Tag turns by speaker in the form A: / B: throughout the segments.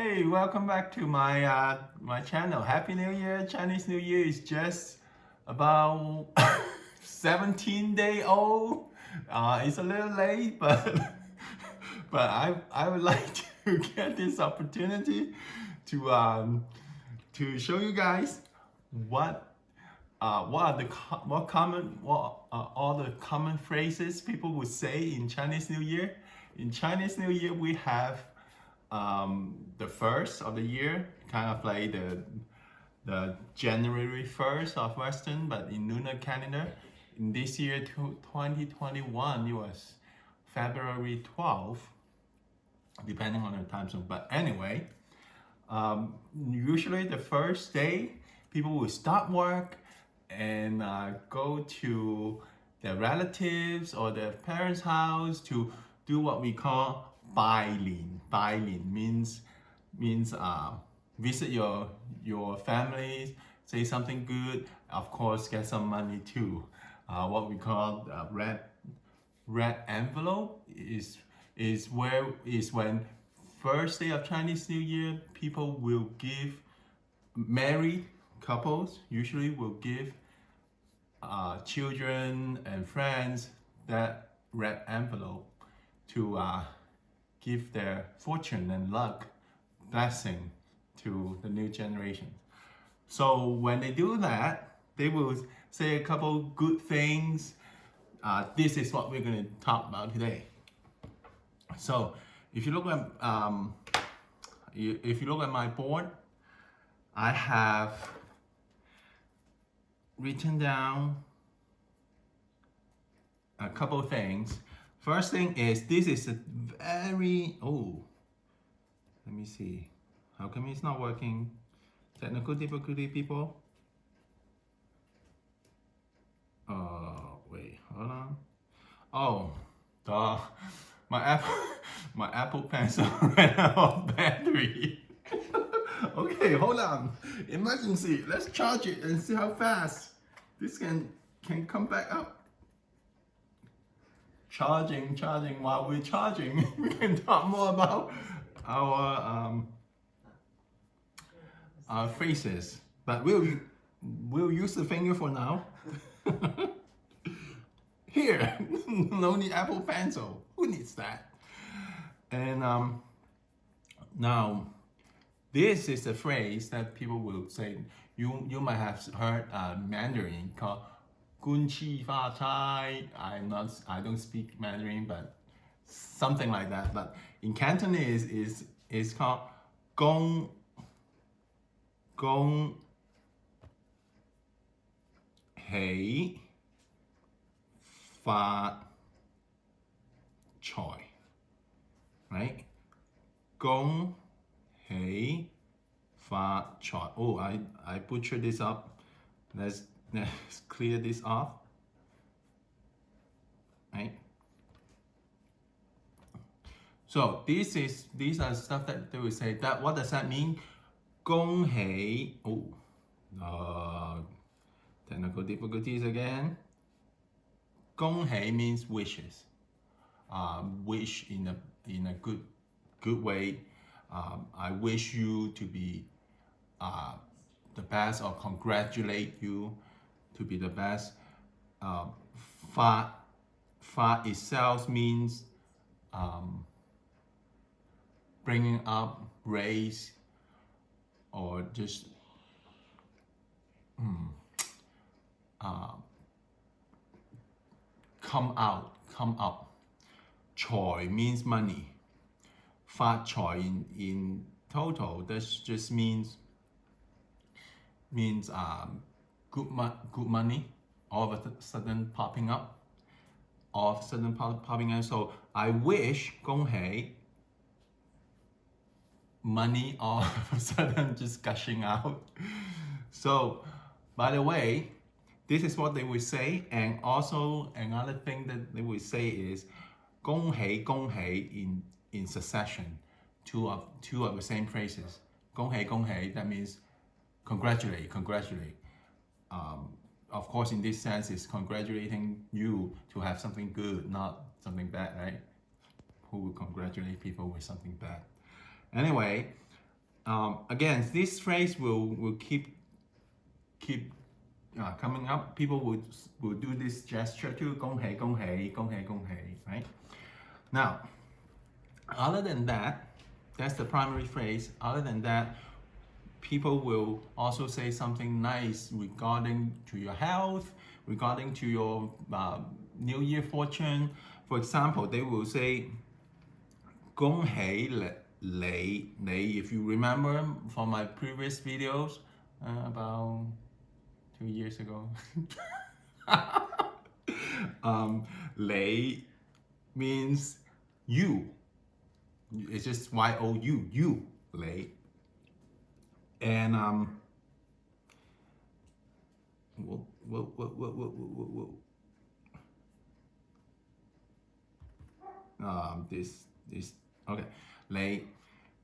A: Hey, welcome back to my channel. Happy New Year! Chinese New Year is just about 17 day old. It's a little late, but I would like to get this opportunity to to show you guys what what are all the common phrases people would say in Chinese New Year. In Chinese New Year, we have the first of the year, kind of like the January 1st of Western, but in lunar calendar. In this year, 2021, it was February 12th, depending on the time zone. But anyway, usually the first day, people will start work and go to their relatives or their parents' house to do what we call Bai Lin. Bai Lin means visit your families, say something good, of course get some money too. What we call red envelope is when first day of Chinese New Year, people will give, married couples usually will give children and friends that red envelope to give their fortune and luck blessing to the new generation. So when they do that, they will say a couple good things. This is what we're going to talk about today. So if you look at my board, I have written down a couple things. First thing is, this is a very, let me see. How come it's not working? Technical difficulty, people? Wait, hold on. Oh, duh. My Apple Pencil ran out of battery. Okay, hold on. Emergency. Let's charge it and see how fast this can come back up. Charging. While we're charging, we can talk more about our phrases. But we'll use the finger for now. Here, no need Apple Pencil. Who needs that? And now, this is a phrase that people will say. You might have heard Mandarin called 恭喜发财. I don't speak Mandarin, but something like that. But in Cantonese is called 恭喜发财, right? 恭喜发财. Oh, I butchered this up. Let's clear this off. Right? So these are stuff that they will say. That what does that mean? 恭喜. Technical difficulties again. 恭喜 means wishes. Wish in a good way. I wish you to be the best, or congratulate you to be the best. Fa itself means bringing up, raise, or just come up. Choi means money. Fa choi in total, that just means good money all of a sudden popping up. So I wish 恭喜 money all of a sudden just gushing out. So by the way, this is what they would say. And also another thing that they would say is 恭喜in succession, two of the same phrases. 恭喜, that means congratulate. Of course, in this sense, it's congratulating you to have something good, not something bad, right? Who will congratulate people with something bad? Anyway, Again, this phrase will keep coming up. People will do this gesture too, 恭喜恭喜恭喜恭喜, right? Now, other than that, that's the primary phrase. Other than that, people will also say something nice regarding to your health, regarding to your New Year fortune. For example, they will say 恭喜你. If you remember from my previous videos about 2 years ago, 你 means you. It's just Y-O-U, you, 你. And this okay, 你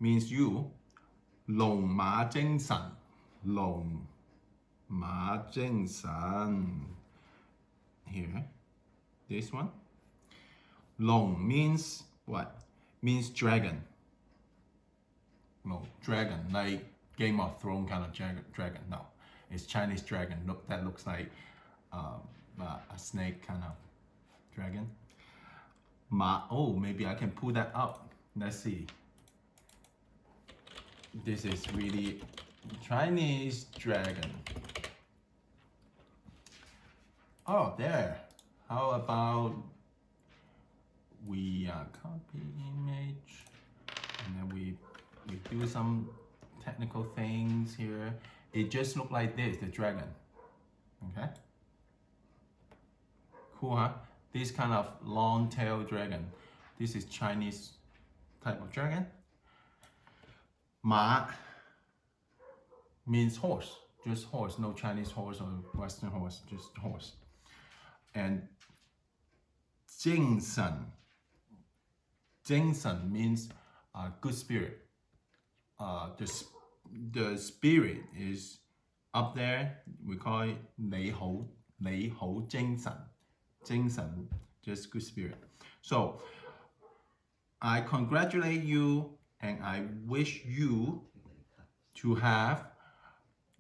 A: means you. 龍馬精神，龍馬精神 here, this one. 龍 means what? Means dragon. No, dragon, like Game of Thrones kind of dragon. No, it's Chinese dragon. Look, that looks like a snake kind of dragon. Oh, maybe I can pull that up. Let's see. This is really Chinese dragon. Oh, there. How about we copy image and then we do some technical things here. It just looked like this, the dragon. Okay. Cool, huh? This kind of long-tailed dragon. This is Chinese type of dragon. Ma means horse, just horse, no Chinese horse or Western horse, just horse. And 精神 means good spirit. The spirit is up there. We call it 你好精神, just good spirit. So I congratulate you and I wish you to have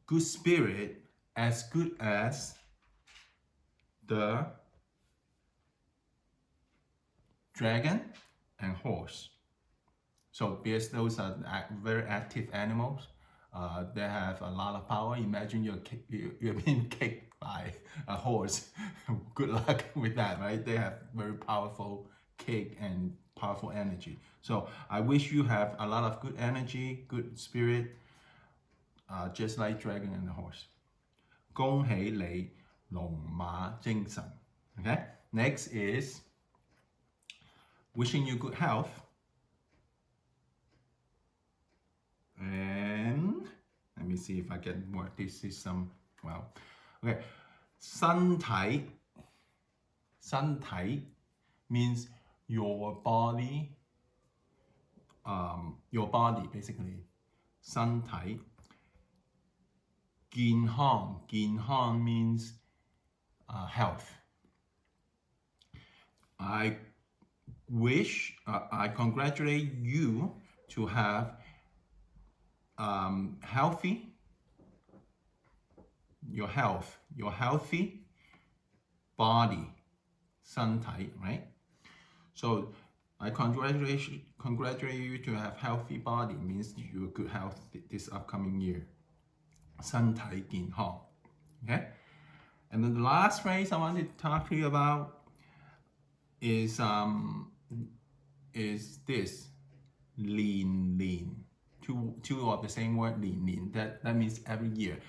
A: good spirit as good as the dragon and horse. So because those are very active animals, they have a lot of power. Imagine you're being kicked by a horse. Good luck with that, right? They have very powerful kick and powerful energy. So I wish you have a lot of good energy, good spirit, just like dragon and the horse. 恭喜你龍馬精神. Okay. Next is wishing you good health. And let me see if I can work this system well. Okay. 身體 means your body basically. 身體 健康 means health. I congratulate you to have healthy body, 身體, right? So I congratulate you to have healthy body, means you're good health this upcoming year. 身體健康. Okay? And then the last phrase I want to talk to you about is this 年. Two of the same word, 年. That means every year.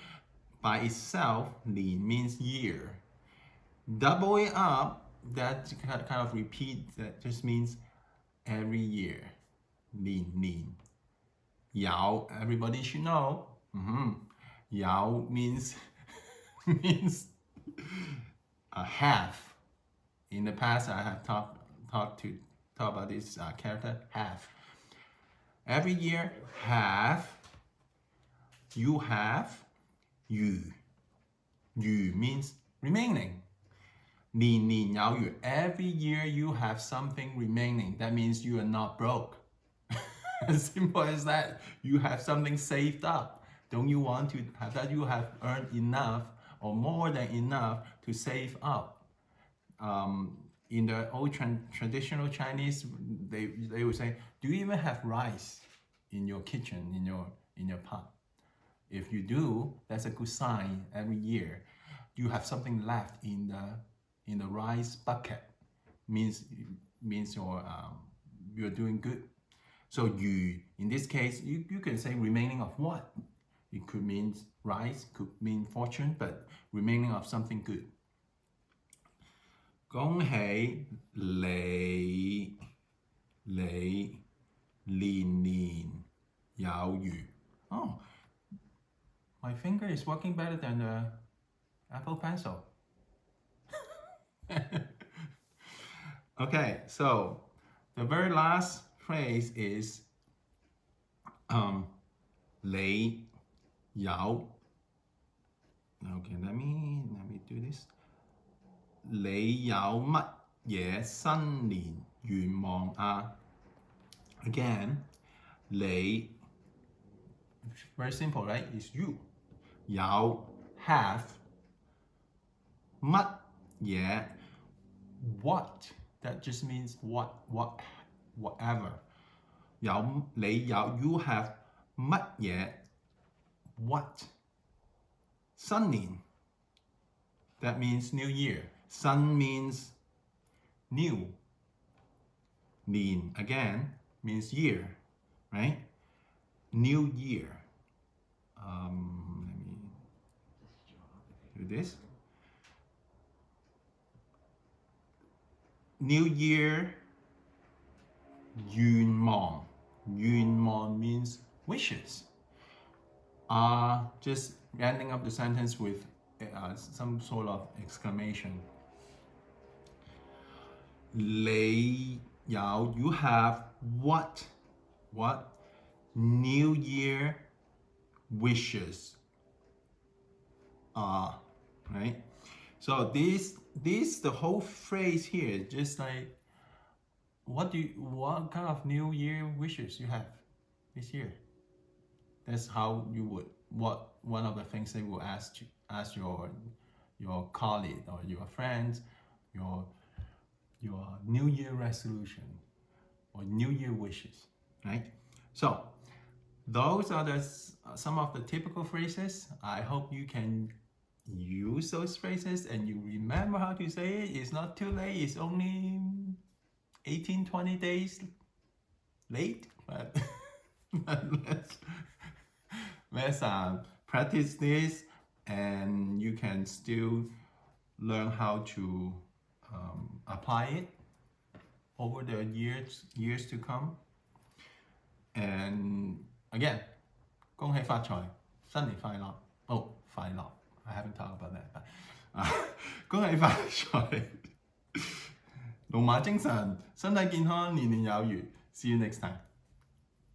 A: By itself, 年 means year. Double it up, that kind of repeat, that just means every year. 年. Yao, everybody should know. Yao means a half. In the past, I have talked about this character, half. Every year, half. You have. You means remaining. 年有餘. Every year you have something remaining. That means you are not broke. As simple as that. You have something saved up. Don't you want to have that? You have earned enough or more than enough to save up. In the old traditional Chinese, they would say, "Do you even have rice in your kitchen, in your pot? If you do, that's a good sign. Every year, you have something left in the rice bucket. Means you're doing good. So you, in this case, you can say remaining of what? It could mean rice, could mean fortune, but remaining of something good. 恭喜你年年有餘. Oh, my finger is working better than the Apple Pencil. Okay, so the very last phrase is 你有. Okay, let me do this. 你有乜嘢新年願望啊? Again, 你 very simple, right? It's you. 有 have 乜嘢 what, that just means whatever. 你有 you have 乜嘢 what? 新年 that means new year. Sun means new. 年 again means year, right? New year. Let me do this. New year 願望. 願望 means wishes. Just ending up the sentence with some sort of exclamation. 你有 you have what New Year wishes are, right? So this the whole phrase here, just like what kind of New Year wishes you have this year? That's how you would, one of the things they will ask your colleague or your friends, your New Year resolution or New Year wishes, right? So those are some of the typical phrases. I hope you can use those phrases and you remember how to say it. It's not too late. It's only 18-20 days late, but let's practice this, and you can still learn how to apply it over the years to come. And again, 恭喜發財，新年快樂。Oh, 快樂. I haven't talked about that. 恭喜發財，龍馬精神，身體健康，年年有餘. See you next time.